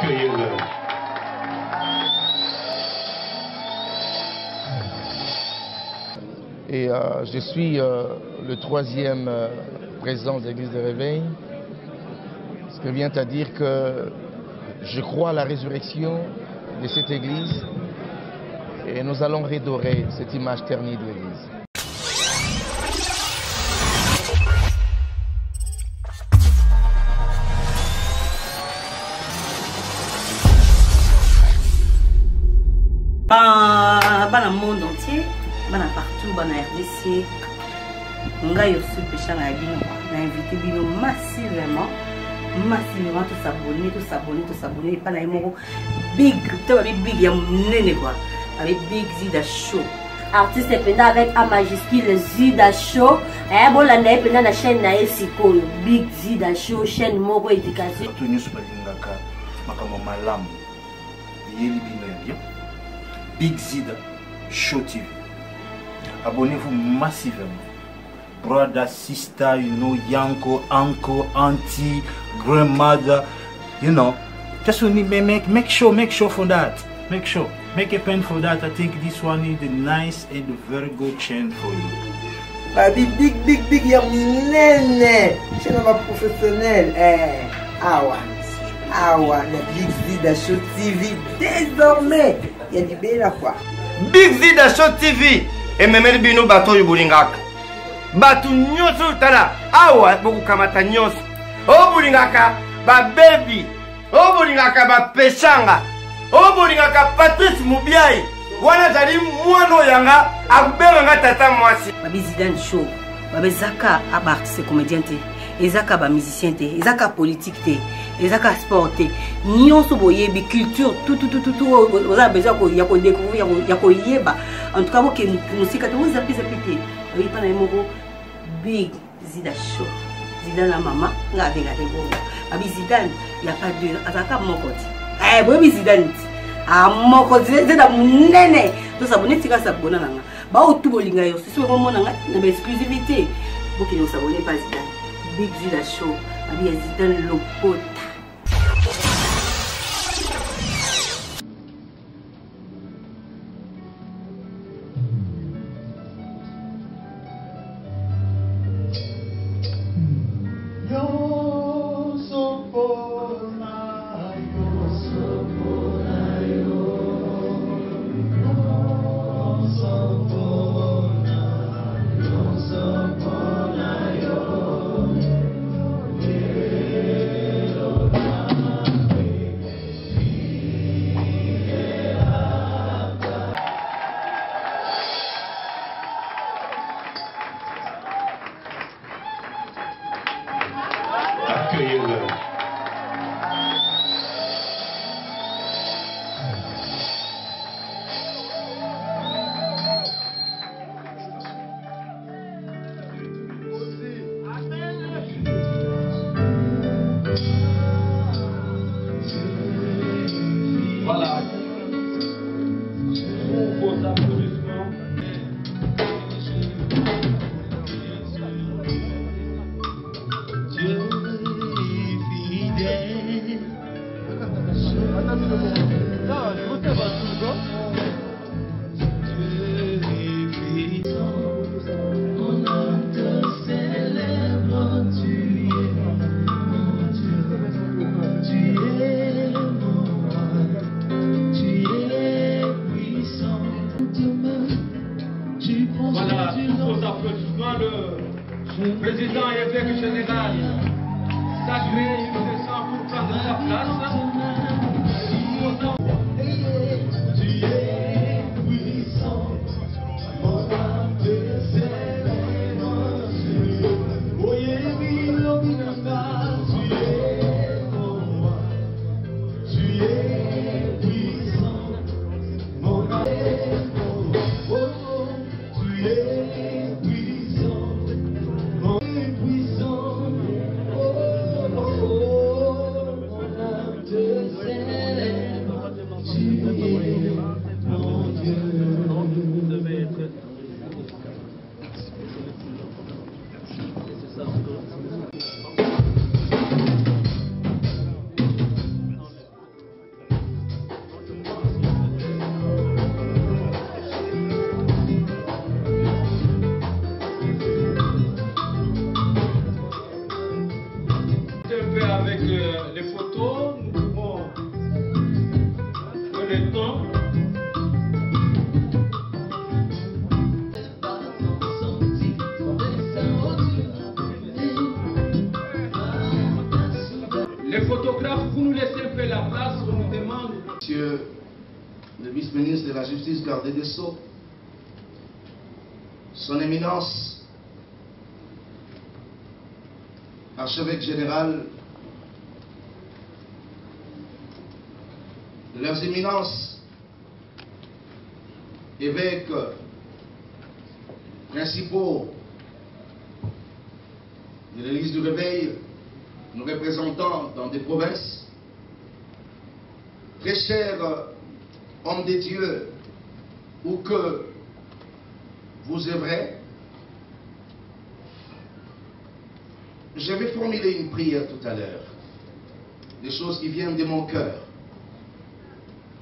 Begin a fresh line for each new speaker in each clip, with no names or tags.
Accueillez-le.
Et je suis le troisième président de l'église de Réveil, ce qui vient à dire que je crois à la résurrection de cette église et nous allons redorer cette image ternie de l'église.
Dans le monde entier, partout, dans la RDC, on a aussi péché à invité massivement, tous s'abonner, pas big, big, il y a avec Big Zida Show.
Artiste pendant avec A majuscule Zida Show, bon l'année pendant la chaîne Naesiko, Big Zida Show, chaîne Moko Éducation.
Tout nous balingaka, makamo malam, yeli bino. Big Zida Show TV. Abonnez-vous massivement. Brother, sister, you know, yanko, uncle, auntie, grandmother, you know. Just make sure for that. Make sure. Make a pen for that. I think this one is a nice and very good chance for you.
Baby, big, y'a nene. Je suis pas professionnel. La Big Zida Show TV. Désormais, il y a du bel à quoi.
Big Zida Show TV. Et même le bino bateau yu bulingaka. Batu nyoso tala. Awa, boku kamata nyoso. O bulingaka, ba baby. O bulingaka, ba peshanga. O bulingaka, Patrice Mubiai. Wana zali mwano yanga, akubera nga tata mwasi.
Babi Zidane Show. Babi Zaka, aba artiste comédien te. Ezaka ba musicien te. Ezaka politique te. Ezaka sport te. Nyonso boyebi culture tout. Oza besoin ya ko découvrir ya ko yeba. En tout cas, vous qui nous savez, vous avez pété. Oui, pas n'importe Big Zida Show. Zidane la maman, regardez. Abi Zidane, il n'y a pas de. Azaka mon côté. Oui, Zidane. Mon côté, c'est dans mon nene. Tout ça, bonnet, c'est ça, bonnet. Bah, tout le monde, c'est sur mon exclusivité. Vous qui ne savez pas Zidane. Big Zida Show. Abi Zidane le pote.
Accueillez-le. Voilà. Vos applaudissements. Voilà, tous vos applaudissements, le président et évêque général sacré, il descend pour prendre sa place. avec les photos, nous pouvons le temps. Les photographes, vous nous laissez un peu la place, on nous demande.
Monsieur le vice-ministre de la Justice, gardé des Sceaux, Son Éminence, archevêque général, leurs éminences, évêques principaux de l'Église du Réveil, nos représentants dans des provinces, très chers hommes de Dieu, où que vous œuvrez, je vais formuler une prière tout à l'heure, des choses qui viennent de mon cœur,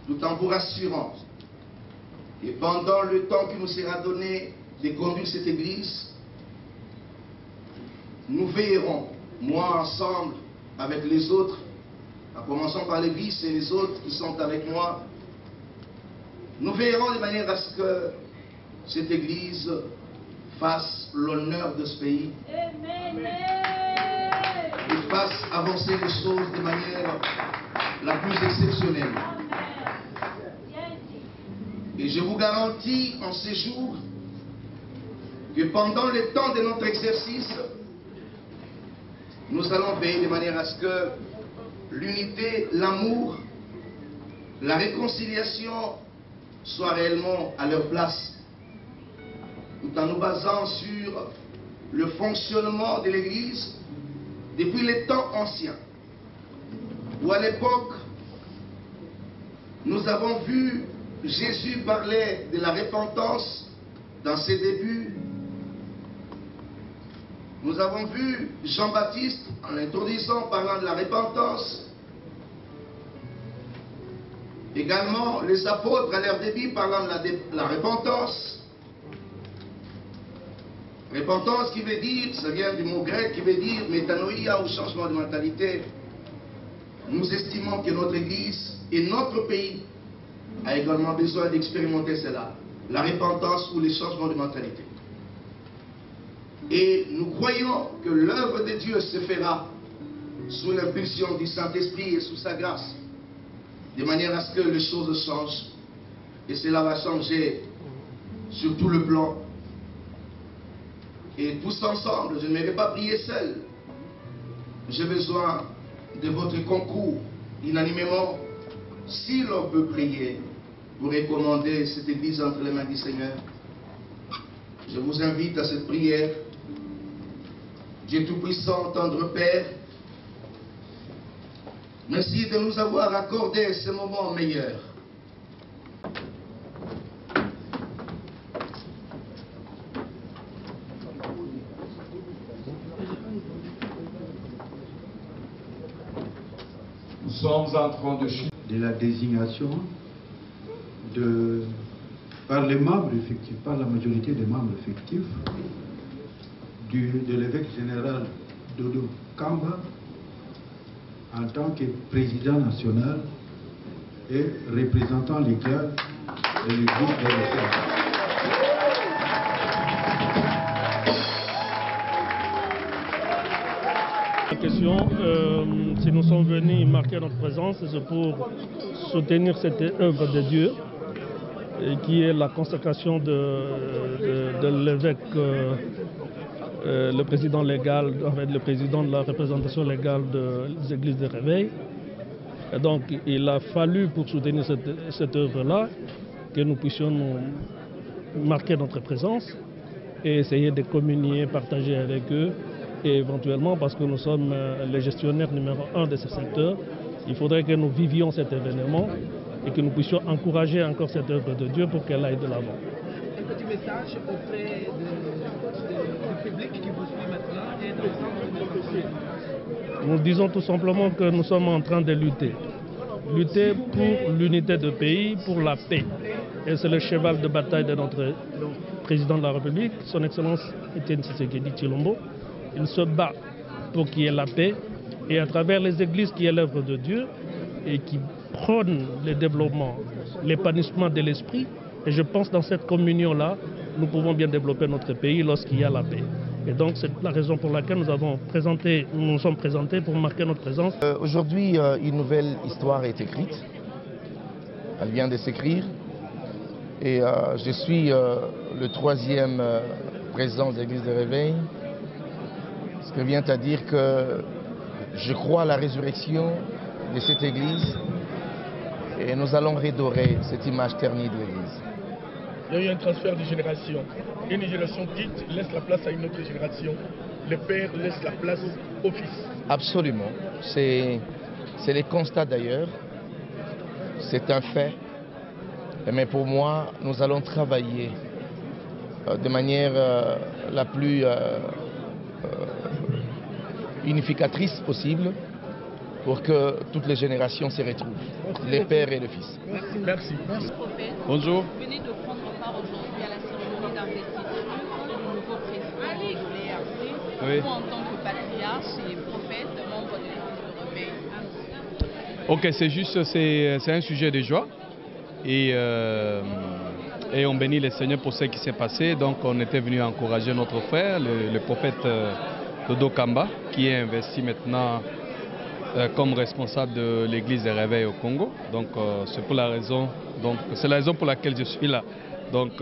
tout en vous rassurant. Et pendant le temps qui nous sera donné de conduire cette église, nous veillerons, moi ensemble avec les autres, en commençant par les vices et les autres qui sont avec moi, nous veillerons de manière à ce que cette église fasse l'honneur de ce pays et fasse avancer les choses de manière la plus exceptionnelle. Et je vous garantis en ces jours que pendant le temps de notre exercice, nous allons veiller de manière à ce que l'unité, l'amour, la réconciliation soient réellement à leur place, tout en nous basant sur le fonctionnement de l'Église depuis les temps anciens, où à l'époque, nous avons vu Jésus parler de la repentance dans ses débuts. Nous avons vu Jean-Baptiste, en l'introduisant, parlant de la repentance. Également, les apôtres à leur début, parlant de la repentance. Repentance qui veut dire, ça vient du mot grec qui veut dire métanoïa ou changement de mentalité. Nous estimons que notre Église et notre pays a également besoin d'expérimenter cela, la repentance ou les changements de mentalité. Et nous croyons que l'œuvre de Dieu se fera sous l'impulsion du Saint-Esprit et sous sa grâce, de manière à ce que les choses changent. Et cela va changer sur tout le plan. Et tous ensemble, je ne vais pas prier seul. J'ai besoin de votre concours, unanimement, si l'on peut prier pour recommander cette église entre les mains du Seigneur. Je vous invite à cette prière. Dieu Tout-Puissant, tendre Père, merci de nous avoir accordé ce moment meilleur.
Nous sommes en train de
la désignation par les membres effectifs, par la majorité des membres effectifs de l'évêque général Dodo Kamba en tant que président national et représentant légal de l'église de l'État.
La question, si nous sommes venus marquer notre présence, c'est pour soutenir cette œuvre de Dieu, qui est la consécration de l'évêque, le président légal, le président de la représentation légale des églises de réveil. Et donc, il a fallu, pour soutenir cette œuvre-là, que nous puissions nous marquer notre présence et essayer de communier, partager avec eux. Et éventuellement, parce que nous sommes les gestionnaires numéro 1 de ce secteur, il faudrait que nous vivions cet événement et que nous puissions encourager encore cette œuvre de Dieu pour qu'elle aille de l'avant.
Un petit message auprès du public qui vous suit maintenant et de l'ensemble.
Nous disons tout simplement que nous sommes en train de lutter. Lutter pour l'unité de pays, pour la paix. Et c'est le cheval de bataille de notre président de la République, son Excellence Étienne Tshisekedi Tshilombo. Il se bat pour qu'il y ait la paix, et à travers les églises qui est l'œuvre de Dieu et qui prônent le développement, l'épanouissement de l'esprit. Et je pense que dans cette communion-là, nous pouvons bien développer notre pays lorsqu'il y a la paix. Et donc c'est la raison pour laquelle nous nous sommes présentés pour marquer notre présence.
Aujourd'hui, une nouvelle histoire est écrite. Elle vient de s'écrire. Et je suis le troisième président de l'Église de Réveil. Ce qui vient à dire que je crois à la résurrection de cette Église. Et nous allons redorer cette image ternie de l'Église.
Il y a eu un transfert de génération. Une génération quitte, laisse la place à une autre génération. Le père laisse la place au fils.
Absolument. C'est les constats d'ailleurs. C'est un fait. Mais pour moi, nous allons travailler de manière la plus unificatrice possible pour que toutes les générations se retrouvent, les pères et les fils.
Merci.
Bonjour.
Vous venez de prendre part aujourd'hui à la cérémonie d'investiture du nouveau président de l'ERC.
Oui.
Vous, en tant que patriarche et prophète, membre de l'Église de Réveil.
Ok, c'est juste, c'est un sujet de joie. Et on bénit le Seigneur pour ce qui s'est passé. Donc on était venu encourager notre frère, le prophète Dodo Kamba, qui est investi maintenant comme responsable de l'église des Réveils au Congo. Donc c'est la raison pour laquelle je suis là. Donc,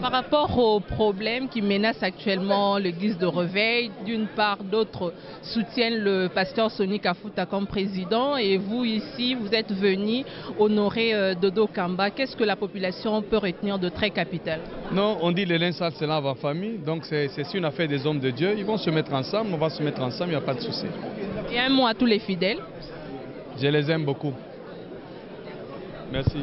Par rapport aux problèmes qui menacent actuellement l'église de Réveil, d'une part, d'autres soutiennent le pasteur Sonny Kafuta comme président, et vous ici, vous êtes venu honorer Dodo Kamba. Qu'est-ce que la population peut retenir de très capital?
Non, on dit le linge sale se lave en famille, donc c'est une affaire des hommes de Dieu. Ils vont se mettre ensemble, on va se mettre ensemble, il n'y a pas de souci.
Et un mot à tous les fidèles.
Je les aime beaucoup. Merci.